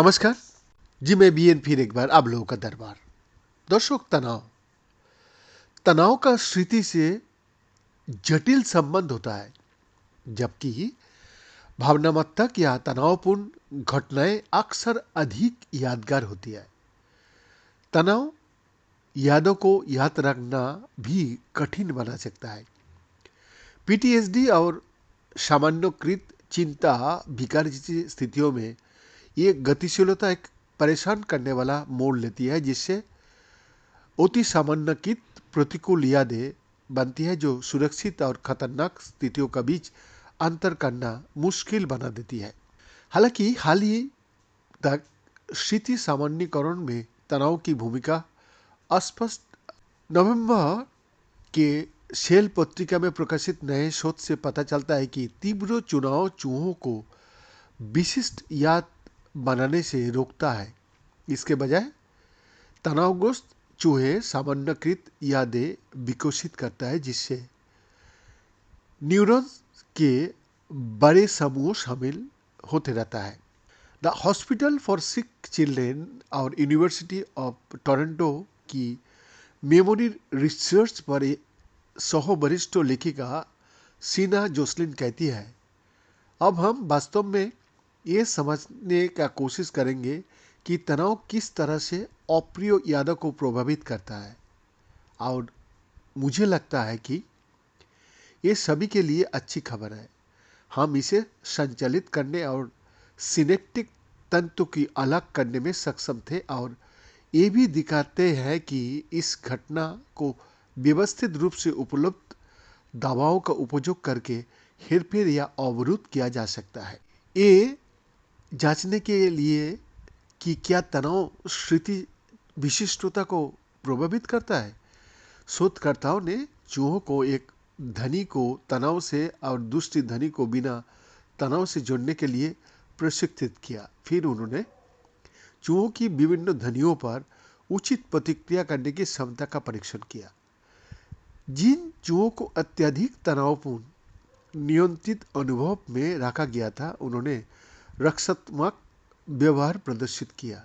नमस्कार जी। मैं बीएन फिर एक बार आप लोगों का दरबार। दर्शक, तनाव तनाव का स्थिति से जटिल संबंध होता है, जबकि भावनात्मक या तनावपूर्ण घटनाएं अक्सर अधिक यादगार होती है। तनाव यादों को याद रखना भी कठिन बना सकता है। पीटीएसडी और सामान्यकृत चिंता विकार जैसी स्थितियों में ये गतिशीलता एक परेशान करने वाला मोड़ लेती है, जिससे अति सामान्यकृत प्रतिकूल यादें बनती है जो सुरक्षित और खतरनाक स्थितियों के बीच अंतर करना मुश्किल बना देती है। हालांकि हाल ही तक स्थिति सामान्यीकरण में तनाव की भूमिका अस्पष्ट। नवंबर के सेल पत्रिका में प्रकाशित नए शोध से पता चलता है कि तीव्र चुनाव चूहों को विशिष्ट याद बनाने से रोकता है। इसके बजाय तनावग्रस्त चूहे सामान्यकृत यादें विकसित करता है, जिससे न्यूरॉन्स के बड़े समूह शामिल होते रहता है। The hospital for sick children और यूनिवर्सिटी ऑफ टोरंटो की मेमोरी रिसर्च पर सह वरिष्ठ लेखिका सीना जोसलिन कहती है, अब हम वास्तव में ये समझने का कोशिश करेंगे कि तनाव किस तरह से अप्रिय यादों को प्रभावित करता है, और मुझे लगता है कि ये सभी के लिए अच्छी खबर है। हम इसे संचालित करने और सिनेप्टिक तंतु की अलग करने में सक्षम थे, और ये भी दिखाते हैं कि इस घटना को व्यवस्थित रूप से उपलब्ध दवाओं का उपयोग करके हेरफेर या अवरुद्ध किया जा सकता है। ये जांचने के लिए कि क्या तनाव स्थिति विशिष्टता को प्रभावित करता है, शोधकर्ताओं ने चूहों को एक ध्वनि को तनाव से और दूसरी ध्वनि को बिना तनाव से जोड़ने के लिए प्रशिक्षित किया। फिर उन्होंने चूहों की विभिन्न ध्वनियों पर उचित प्रतिक्रिया करने की क्षमता का परीक्षण किया। जिन चूहों को अत्यधिक तनावपूर्ण नियंत्रित अनुभव में रखा गया था, उन्होंने रक्षात्मक व्यवहार प्रदर्शित किया,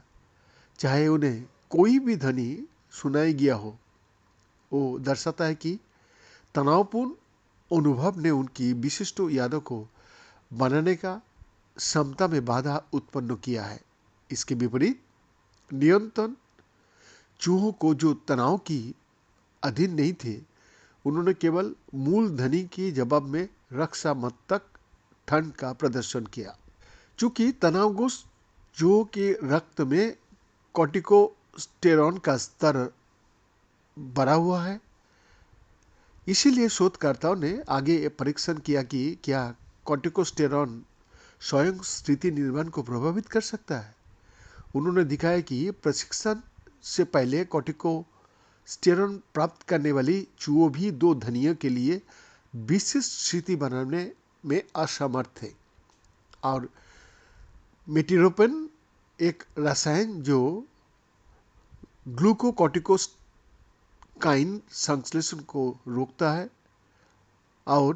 चाहे उन्हें कोई भी ध्वनि सुनाई गया हो। वो दर्शाता है कि तनावपूर्ण अनुभव ने उनकी विशिष्ट यादों को बनाने का क्षमता में बाधा उत्पन्न किया है। इसके विपरीत नियंत्रण चूहों को, जो तनाव की अधीन नहीं थे, उन्होंने केवल मूल ध्वनि के जवाब में रक्षात्मक ठंड का प्रदर्शन किया। चूंकि तनावग्रस्त चूहों के रक्त में कॉर्टिकोस्टेरॉन का स्तर बढ़ा हुआ है, इसीलिए शोधकर्ताओं ने आगे परीक्षण किया कि क्या कॉर्टिकोस्टेरॉन स्वयं स्थिति निर्माण को प्रभावित कर सकता है। उन्होंने दिखाया कि प्रशिक्षण से पहले कॉर्टिकोस्टेरॉन प्राप्त करने वाली चूहों भी दो ध्वनियों के लिए विशिष्ट स्थिति बनाने में असमर्थ थे, और मेटिरोपेन एक रसायन जो ग्लूकोकॉर्टिकोकाइन संश्लेषण को रोकता है और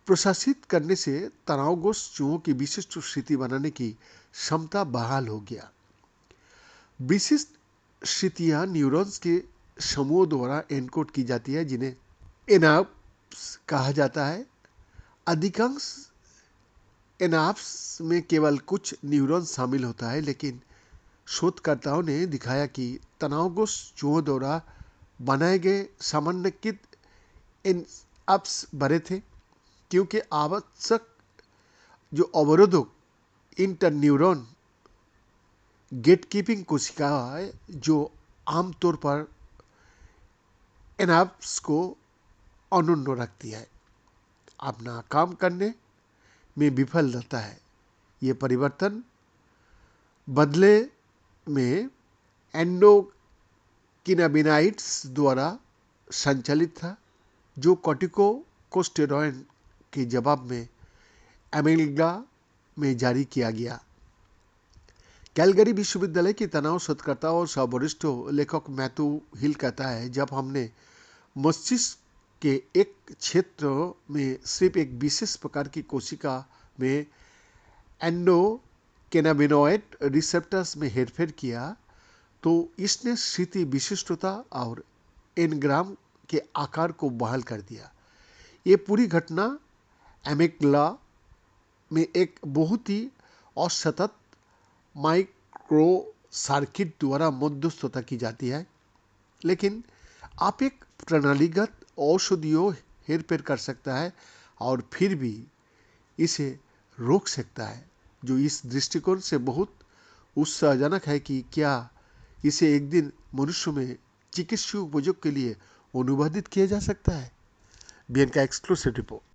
प्रशासित करने से तनावग्रस्त चूहों की विशिष्ट स्थिति बनाने की क्षमता बहाल हो गया। विशिष्ट स्थितियां न्यूरॉन्स के समूह द्वारा एनकोड की जाती है, जिन्हें एनाप्स कहा जाता है। अधिकांश एनाप्स में केवल कुछ न्यूरॉन शामिल होता है, लेकिन शोधकर्ताओं ने दिखाया कि तनावग्रस्त चूहों द्वारा बनाए गए सामान्यकृत एनाप्स बड़े थे, क्योंकि आवश्यक जो अवरोधक इंटरन्यूरॉन गेटकीपिंग कोशिकाएं, जो आमतौर पर एनाप्स को अनन्य रखती है, अपना काम करने में विफल रहता है। ये परिवर्तन बदले में एंडोकिनाबिनाइड्स द्वारा संचालित था, जो कॉर्टिकोस्टेरॉन के जवाब में एमिग्डाला में जारी किया गया। कैलगरी विश्वविद्यालय के तनाव शोधकर्ता और सर्ववरिष्ठ लेखक मैथ्यू हिल कहता है, जब हमने मस्तिष्क के एक क्षेत्र में सिर्फ एक विशेष प्रकार की कोशिका में कैनाबिनॉइड रिसेप्टर्स में हेरफेर किया तो इसने स्मृति विशिष्टता और एनग्राम के आकार को बहाल कर दिया। ये पूरी घटना एमिग्डाला में एक बहुत ही असतत माइक्रो सर्किट द्वारा मध्यस्थता की जाती है, लेकिन आप एक प्रणालीगत औषधियों हेरफेर कर सकता है और फिर भी इसे रोक सकता है, जो इस दृष्टिकोण से बहुत उत्साहजनक है कि क्या इसे एक दिन मनुष्य में चिकित्सीय उपयोग के लिए अनुवादित किया जा सकता है। बीएन का एक्सक्लूसिव रिपोर्ट।